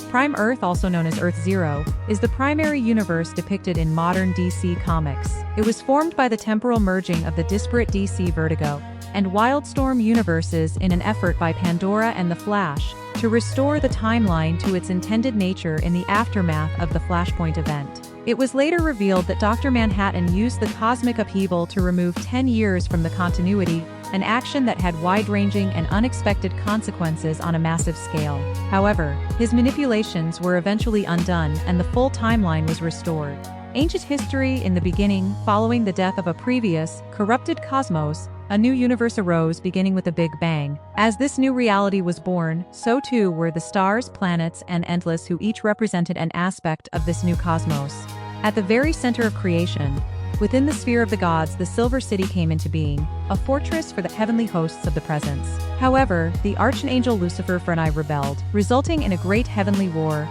Prime Earth, also known as Earth Zero, is the primary universe depicted in modern DC Comics. It was formed by the temporal merging of the disparate DC Vertigo and Wildstorm universes in an effort by Pandora and the Flash to restore the timeline to its intended nature in the aftermath of the Flashpoint event. It was later revealed that Dr. Manhattan used the cosmic upheaval to remove 10 years from the continuity, an action that had wide-ranging and unexpected consequences on a massive scale. However, his manipulations were eventually undone and the full timeline was restored. Ancient history: in the beginning, following the death of a previous, corrupted cosmos, a new universe arose beginning with a Big Bang. As this new reality was born, so too were the stars, planets, and endless, who each represented an aspect of this new cosmos. At the very center of creation, within the sphere of the gods, the Silver City came into being, a fortress for the heavenly hosts of the presence. However, the archangel Lucifer and I rebelled, resulting in a great heavenly war.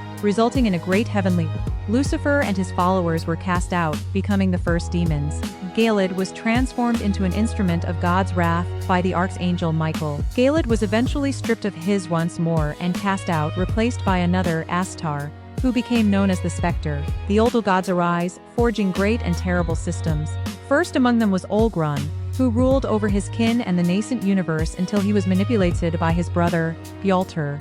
Lucifer and his followers were cast out, becoming the first demons. Galad was transformed into an instrument of God's wrath by the archangel Michael. Galad was eventually stripped of his once more and cast out, replaced by another, Astar, who became known as the Spectre. The old gods arise, forging great and terrible systems. First among them was Olgrun, who ruled over his kin and the nascent universe until he was manipulated by his brother, Bjalter,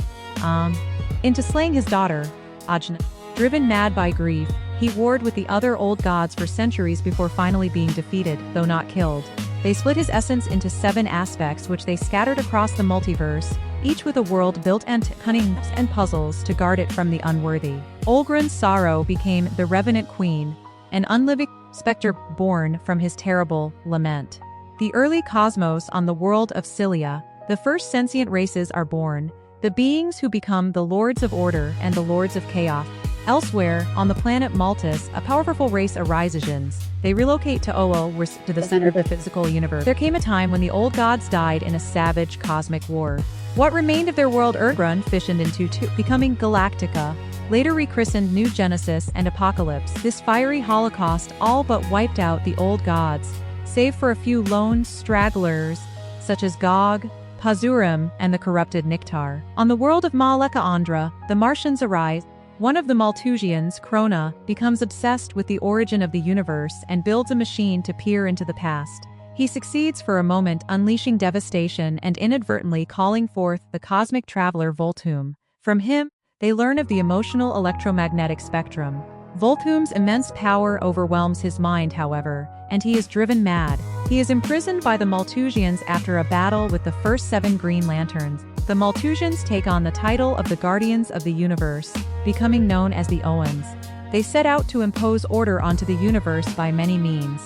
into slaying his daughter, Ajna. Driven mad by grief, he warred with the other old gods for centuries before finally being defeated, though not killed. They split his essence into 7 aspects, which they scattered across the multiverse, each with a world built and cunning and puzzles to guard it from the unworthy. Olgrun's sorrow became the Revenant Queen, an unliving specter born from his terrible lament. The early cosmos: on the world of Cilia, the first sentient races are born, the beings who become the Lords of Order and the Lords of Chaos. Elsewhere, on the planet Maltus, a powerful race arises. They relocate to Oa, to the center of the physical universe. There came a time when the old gods died in a savage cosmic war. What remained of their world, Ergrun, fissioned into two, becoming Galactica, later rechristened New Genesis and Apocalypse. This fiery holocaust all but wiped out the old gods, save for a few lone stragglers, such as Gog, Pazurim, and the corrupted Niktar. On the world of Maleka Andra, the Martians arise. One of the Maltusians, Krona, becomes obsessed with the origin of the universe and builds a machine to peer into the past. He succeeds for a moment, unleashing devastation and inadvertently calling forth the cosmic traveler Volthoom. From him, they learn of the emotional electromagnetic spectrum. Volthoom's immense power overwhelms his mind, however, and he is driven mad. He is imprisoned by the Maltusians after a battle with the first 7 Green Lanterns. The Maltusians take on the title of the Guardians of the Universe, becoming known as the Owens. They set out to impose order onto the universe by many means.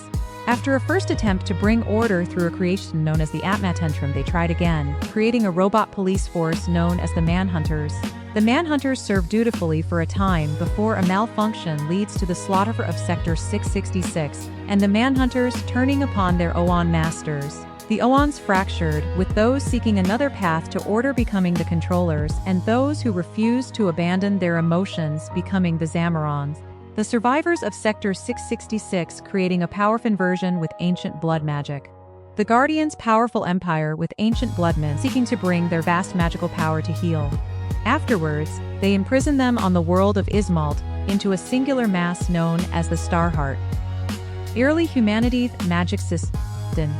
After a first attempt to bring order through a creation known as the Atmatentrum, they tried again, creating a robot police force known as the Manhunters. The Manhunters serve dutifully for a time before a malfunction leads to the slaughter of Sector 666, and the Manhunters turning upon their Oan masters. The Oans fractured, with those seeking another path to order becoming the Controllers, and those who refused to abandon their emotions becoming the Zamarons. The survivors of Sector 666 creating a powerful inversion with ancient blood magic. The Guardians' powerful empire with ancient bloodmen seeking to bring their vast magical power to heal. Afterwards, they imprison them on the world of Ismalt into a singular mass known as the Starheart. Early humanity's magic system.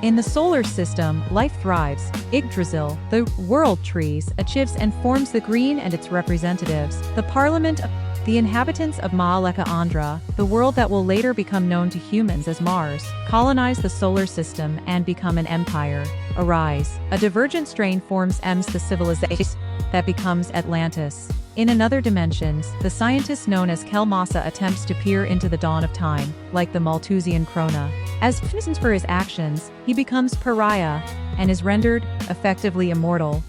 In the solar system, life thrives. Yggdrasil, the world trees, achieves and forms the green and its representatives, the parliament of the inhabitants of Maleka Andra, the world that will later become known to humans as Mars, colonize the solar system and become an empire. Arise. A divergent strain forms the civilization that becomes Atlantis. In another dimensions, the scientist known as Kelmasa attempts to peer into the dawn of time, like the Malthusian Krona. As punishment for his actions, he becomes pariah and is rendered, effectively immortal,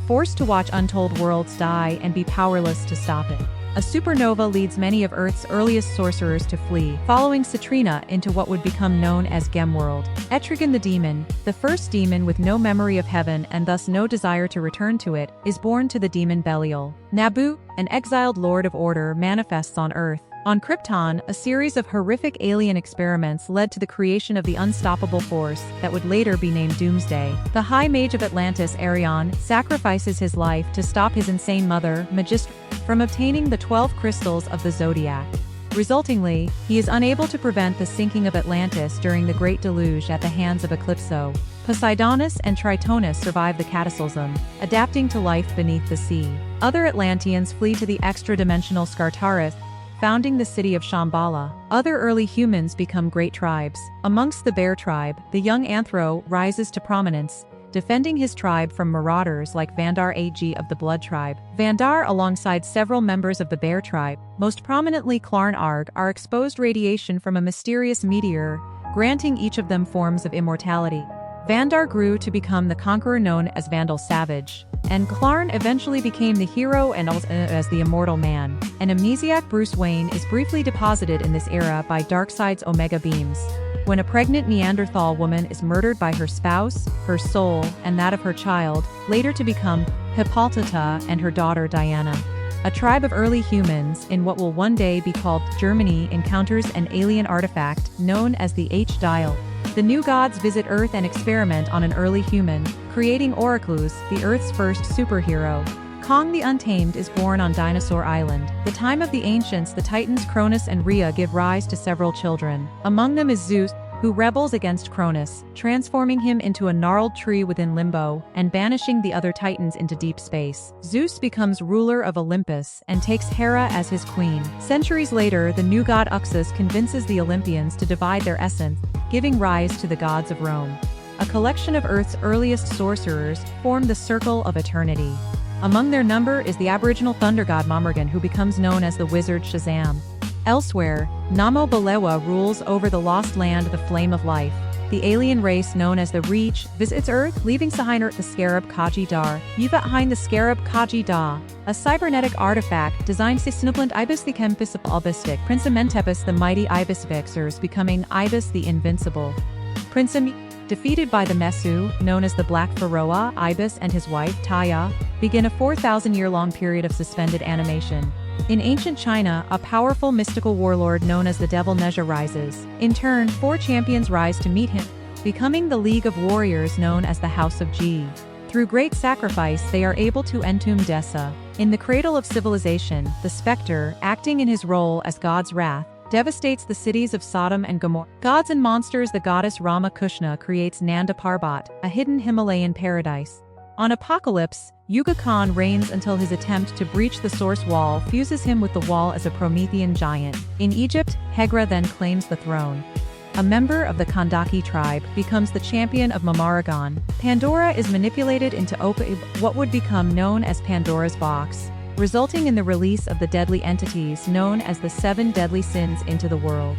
forced to watch untold worlds die and be powerless to stop it. A supernova leads many of Earth's earliest sorcerers to flee, following Citrina into what would become known as Gemworld. Etrigan the demon, the first demon with no memory of heaven and thus no desire to return to it, is born to the demon Belial. Nabu, an exiled lord of order, manifests on Earth. On Krypton, a series of horrific alien experiments led to the creation of the unstoppable force that would later be named Doomsday. The High Mage of Atlantis, Arion, sacrifices his life to stop his insane mother, Magistra, from obtaining the 12 crystals of the Zodiac. Resultingly, he is unable to prevent the sinking of Atlantis during the Great Deluge at the hands of Eclipso. Poseidonus and Tritonus survive the cataclysm, adapting to life beneath the sea. Other Atlanteans flee to the extra-dimensional Skartaris, founding the city of Shambhala. Other early humans become great tribes. Amongst the Bear tribe, the young Anthro rises to prominence, defending his tribe from marauders like Vandar Ag of the Blood tribe. Vandar, alongside several members of the Bear tribe, most prominently Clarn Arg, are exposed radiation from a mysterious meteor, granting each of them forms of immortality. Vandar grew to become the conqueror known as Vandal Savage, and Clarn eventually became the hero and as the Immortal Man. An amnesiac Bruce Wayne is briefly deposited in this era by Darkseid's Omega beams. When a pregnant Neanderthal woman is murdered by her spouse, her soul, and that of her child, later to become Hippolyta and her daughter Diana. A tribe of early humans, in what will one day be called Germany, encounters an alien artifact known as the H-Dial. The new gods visit Earth and experiment on an early human, creating Oraclus, the Earth's first superhero. Kong the Untamed is born on Dinosaur Island. The time of the ancients, the Titans Cronus and Rhea give rise to several children. Among them is Zeus, who rebels against Cronus, transforming him into a gnarled tree within Limbo, and banishing the other Titans into deep space. Zeus becomes ruler of Olympus, and takes Hera as his queen. Centuries later, the new god Uxus convinces the Olympians to divide their essence, giving rise to the gods of Rome. A collection of Earth's earliest sorcerers form the Circle of Eternity. Among their number is the aboriginal thunder god Mamergan, who becomes known as the wizard Shazam. Elsewhere, Namo Balewa rules over the lost land, the Flame of Life. The alien race known as the Reach visits Earth, leaving behind the scarab Kaji Dar. Behind the scarab Kaji Da, a cybernetic artifact designed to snublant Ibis the Kempis of Albistic, Prince Amenhotepus the mighty Ibis Vixers, becoming Ibis the Invincible. Prince defeated by the Mesu, known as the Black Pharaoh, Ibis and his wife, Taya, begin a 4,000-year-long period of suspended animation. In ancient China, a powerful mystical warlord known as the Devil Nezha rises. In turn, 4 champions rise to meet him, becoming the League of Warriors known as the House of Ji. Through great sacrifice, they are able to entomb Dessa. In the cradle of civilization, the Spectre, acting in his role as God's wrath, devastates the cities of Sodom and Gomorrah. Gods and monsters, the goddess Rama Kushna creates Nanda Parbat, a hidden Himalayan paradise. On Apocalypse, Yuga Khan reigns until his attempt to breach the source wall fuses him with the wall as a Promethean giant. In Egypt, Hegra then claims the throne. A member of the Kandaki tribe becomes the champion of Mamaragon. Pandora is manipulated into what would become known as Pandora's box, resulting in the release of the deadly entities known as the 7 deadly sins into the world.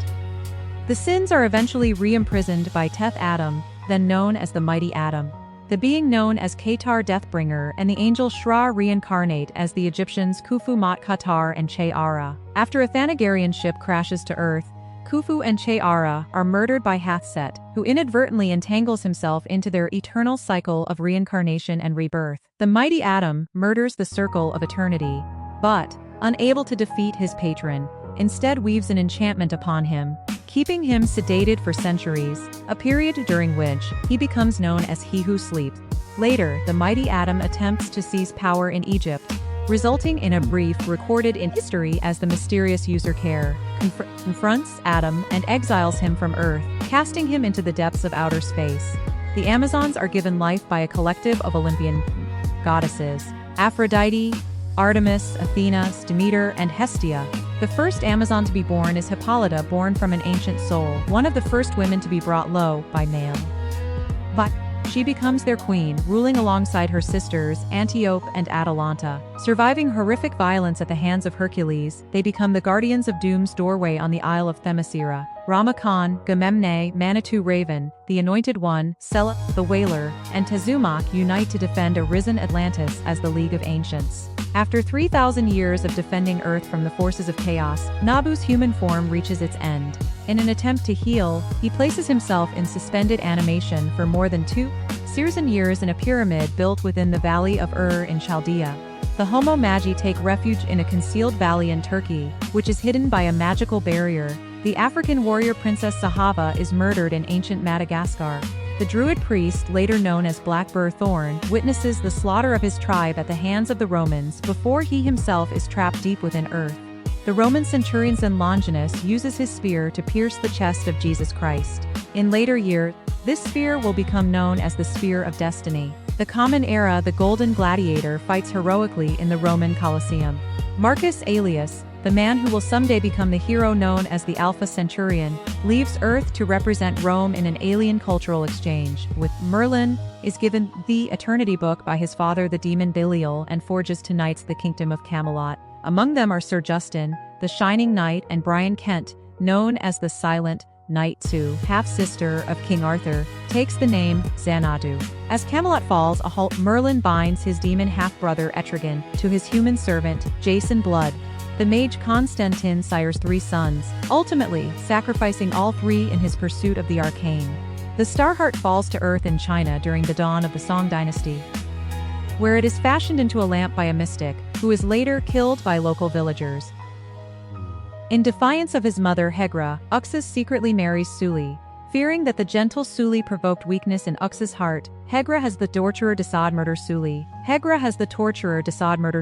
The sins are eventually re-imprisoned by Teth Adam, then known as the Mighty Adam. The being known as Qatar Deathbringer and the angel Shra reincarnate as the Egyptians Khufu Mat Qatar and Che Ara. After a Thanagarian ship crashes to Earth, Khufu and Che Ara are murdered by Hathset, who inadvertently entangles himself into their eternal cycle of reincarnation and rebirth. The Mighty Adam murders the Circle of Eternity, but, unable to defeat his patron, instead weaves an enchantment upon him, keeping him sedated for centuries, a period during which he becomes known as He Who Sleeps. Later, the Mighty Adam attempts to seize power in Egypt, resulting in a brief recorded in history as the mysterious User Care confronts Adam and exiles him from Earth, casting him into the depths of outer space. The Amazons are given life by a collective of Olympian goddesses: Aphrodite, Artemis, Athena, Demeter, and Hestia. The first Amazon to be born is Hippolyta, born from an ancient soul, one of the first women to be brought low by male. But she becomes their queen, ruling alongside her sisters, Antiope and Atalanta. Surviving horrific violence at the hands of Hercules, they become the guardians of Doom's doorway on the Isle of Themyscira. Ramakan, Gamemne, Manitou Raven, the Anointed One, Sela, the Wailer, and Tezumak unite to defend a risen Atlantis as the League of Ancients. After 3,000 years of defending Earth from the forces of chaos, Nabu's human form reaches its end. In an attempt to heal, he places himself in suspended animation for more than 2,000 years in a pyramid built within the Valley of Ur in Chaldea. the Homo Magi take refuge in a concealed valley in Turkey, which is hidden by a magical barrier. The African warrior Princess Sahava is murdered in ancient Madagascar. The Druid priest, later known as Black Burr Thorn, witnesses the slaughter of his tribe at the hands of the Romans before he himself is trapped deep within earth. The Roman centurion Longinus uses his spear to pierce the chest of Jesus Christ. In later years, this spear will become known as the Spear of Destiny. The Common Era, the Golden Gladiator, fights heroically in the Roman Colosseum. Marcus Aurelius, the man who will someday become the hero known as the Alpha Centurion, leaves Earth to represent Rome in an alien cultural exchange. With Merlin, is given the Eternity Book by his father the demon Belial and forges to knights the kingdom of Camelot. Among them are Sir Justin, the Shining Knight, and Brian Kent, known as the Silent Knight. Sue, half-sister of King Arthur, takes the name Xanadu. As Camelot falls a halt, Merlin binds his demon half-brother Etrigan to his human servant, Jason Blood. The mage Constantine sires 3 sons, ultimately sacrificing all 3 in his pursuit of the arcane. The Starheart falls to Earth in China during the dawn of the Song dynasty, where it is fashioned into a lamp by a mystic, who is later killed by local villagers. In defiance of his mother Hegra, Uxas secretly marries Suli. Fearing that the gentle Suli provoked weakness in Uxas' heart, Hegra has the torturer Desaad murder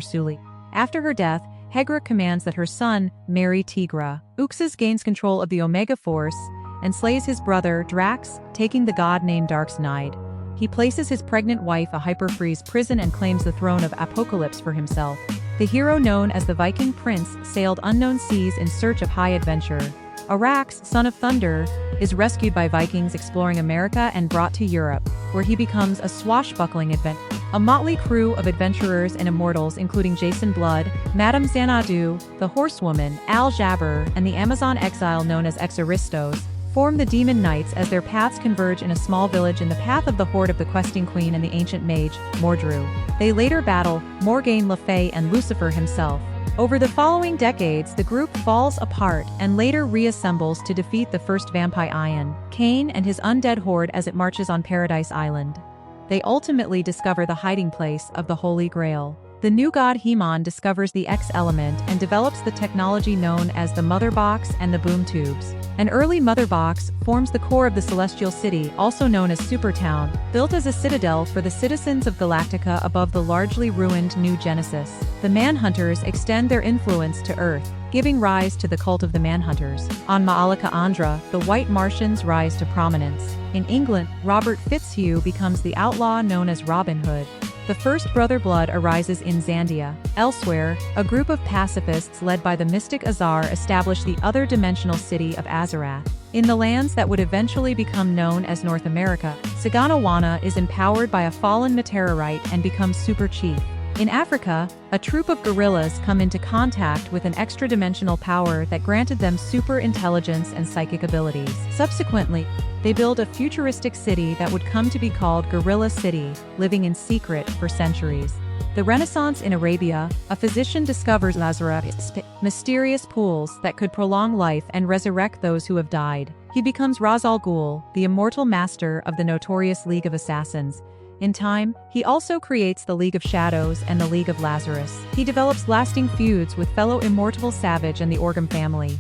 Suli. After her death, Hegra commands that her son marry Tigra. Uxas gains control of the Omega Force and slays his brother Drax, taking the god named Darkseid. He places his pregnant wife a hyperfreeze prison and claims the throne of Apocalypse for himself. The hero known as the Viking Prince sailed unknown seas in search of high adventure. Arax, son of Thunder, is rescued by Vikings exploring America and brought to Europe, where he becomes a swashbuckling adventurer. A motley crew of adventurers and immortals including Jason Blood, Madame Xanadu, the Horsewoman, Al Jabber, and the Amazon exile known as Exaristos, form the Demon Knights as their paths converge in a small village in the path of the horde of the questing queen and the ancient mage, Mordru. They later battle Morgaine Le Fay and Lucifer himself. Over the following decades, the group falls apart and later reassembles to defeat the first vampire Ion, Cain and his undead horde as it marches on Paradise Island. They ultimately discover the hiding place of the Holy Grail. The new god Hemon discovers the X element and develops the technology known as the Mother Box and the Boom Tubes. An early Mother Box forms the core of the Celestial City, also known as Supertown, built as a citadel for the citizens of Galactica above the largely ruined New Genesis. The Manhunters extend their influence to Earth, giving rise to the cult of the Manhunters. On Ma'alika Andra, the White Martians rise to prominence. In England, Robert Fitzhugh becomes the outlaw known as Robin Hood. The first Brother Blood arises in Zandia. Elsewhere, a group of pacifists led by the mystic Azar establish the other-dimensional city of Azarath. In the lands that would eventually become known as North America, Saganawana is empowered by a fallen Meteorite and becomes Super Chief. In Africa, a troop of gorillas come into contact with an extra-dimensional power that granted them super intelligence and psychic abilities. Subsequently, they build a futuristic city that would come to be called Gorilla City, living in secret for centuries. The Renaissance in Arabia, a physician discovers Lazarus' mysterious pools that could prolong life and resurrect those who have died. He becomes Ra's al Ghul, the immortal master of the notorious League of Assassins. In time, he also creates the League of Shadows and the League of Lazarus. He develops lasting feuds with fellow Immortal Savage and the Orgum family.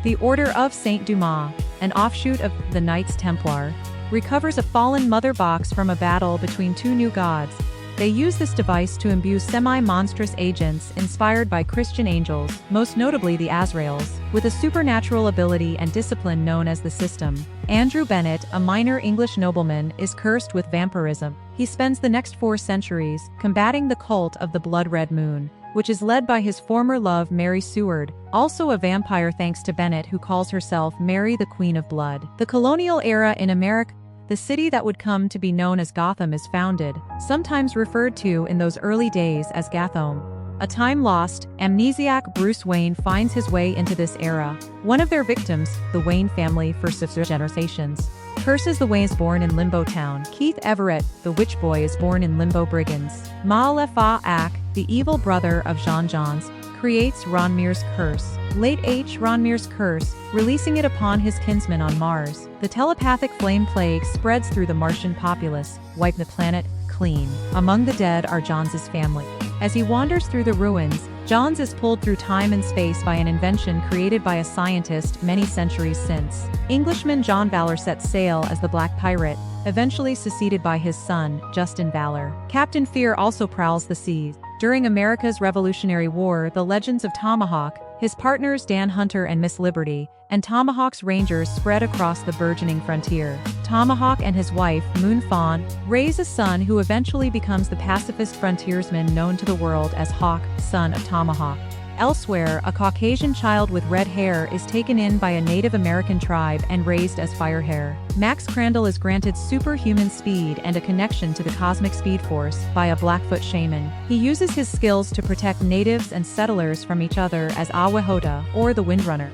The Order of Saint Dumas, an offshoot of the Knights Templar, recovers a fallen Mother Box from a battle between 2 new gods. They use this device to imbue semi-monstrous agents inspired by Christian angels, most notably the Azraels, with a supernatural ability and discipline known as the System. Andrew Bennett, a minor English nobleman, is cursed with vampirism. He spends the next 4 centuries combating the cult of the Blood Red Moon, which is led by his former love Mary Seward, also a vampire thanks to Bennett, who calls herself Mary the Queen of Blood. The colonial era in America, the city that would come to be known as Gotham, is founded, sometimes referred to in those early days as Gotham. A time lost, amnesiac Bruce Wayne finds his way into this era. One of their victims, the Wayne family for generations, curses the Waynes born in Limbo Town. Keith Everett, the Witch Boy, is born in Limbo Brigands. Ma'alefa Ak, the evil brother of Jean Johns, creates Ronmir's curse. Late H. Ronmir's curse, releasing it upon his kinsman on Mars. The telepathic flame plague spreads through the Martian populace, wiping the planet clean. Among the dead are Johns' family. As he wanders through the ruins, Johns is pulled through time and space by an invention created by a scientist many centuries since. Englishman John Valor sets sail as the Black Pirate, eventually succeeded by his son, Justin Valor. Captain Fear also prowls the seas. During America's Revolutionary War, the legends of Tomahawk, his partners Dan Hunter and Miss Liberty, and Tomahawk's Rangers spread across the burgeoning frontier. Tomahawk and his wife, Moon Fawn, raise a son who eventually becomes the pacifist frontiersman known to the world as Hawk, son of Tomahawk. Elsewhere, a Caucasian child with red hair is taken in by a Native American tribe and raised as Firehair. Max Crandall is granted superhuman speed and a connection to the cosmic speed force by a Blackfoot shaman. He uses his skills to protect natives and settlers from each other as Awahota, or the Windrunner.